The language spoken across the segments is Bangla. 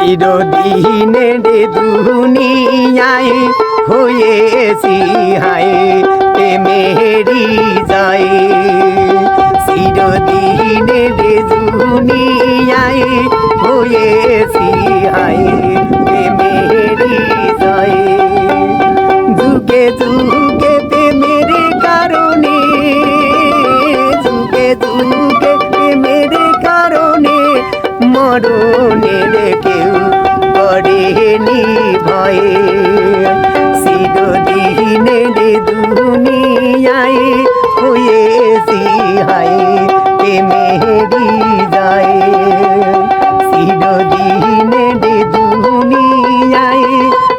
চিরদিনের দুনিয়ায় হয়েছি হায় প্রেমেরই যায়। চিরদিনের দুনিয়ায় হয়েছি হায় প্রেমেরই যায়। যুগে যুগে প্রেমের কারণে, যুগে যুগে প্রেমের কারণে মরণের কেউ করেনি ভয়ে। চিরদিনের দুনিয়ায় হয়েছি হায় প্রেমেরই যায়। চিরদিনের দুনিয়ায়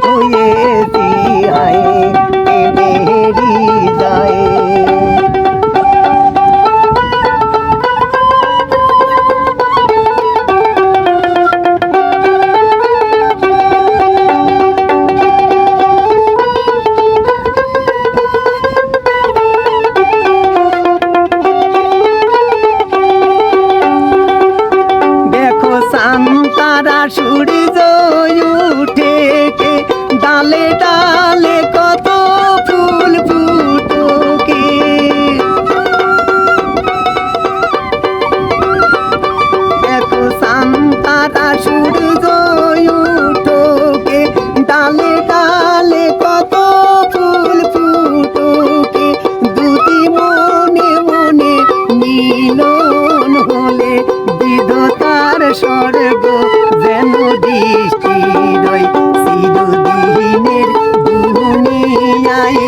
হয়েছি হায় প্রেমেরই যায়। তারা সূর্য উঠে ডালে ডালে কত ফুল ফুটুকে। দেখো তারা সূর্য উঠোকে ডালে ডালে কত ফুল ফুটুকে। দুটি মনে মনে মিলন হলে বিধাতার স্বর্গ যেন দৃষ্টি রয়। চিরদিনের দুনিয়ায়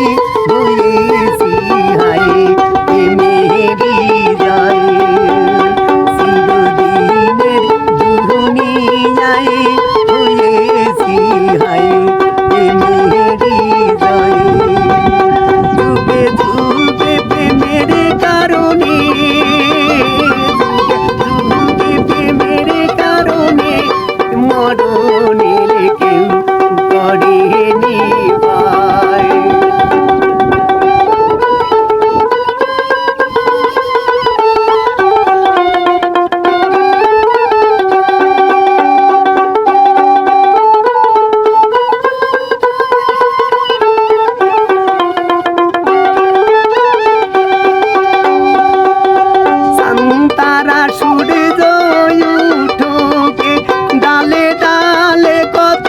হয়েছি হায় প্রেমেরই যায়। চিরদিনের দুনিয়ায় হয়েছি হায় প্রেমেরই যায়। যুগে যুগে প্রেমের কারণে, মরণের কেউ করেনি ভয়। তারা সূর্য উঠোকে ডালে ডালে কত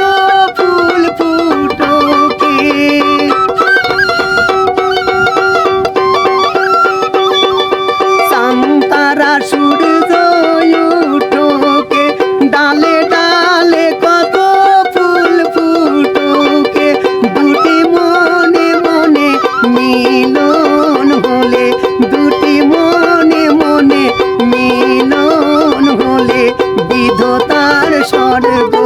ফুল ফুটুকে। তারা সূর্য উঠোকে ডালে ডালে কত ফুল ফুটুকে। দুটি মনে মনে মিলন হলে, দুটি মনে মনে মিলন হলে বিধাতার স্বর্গ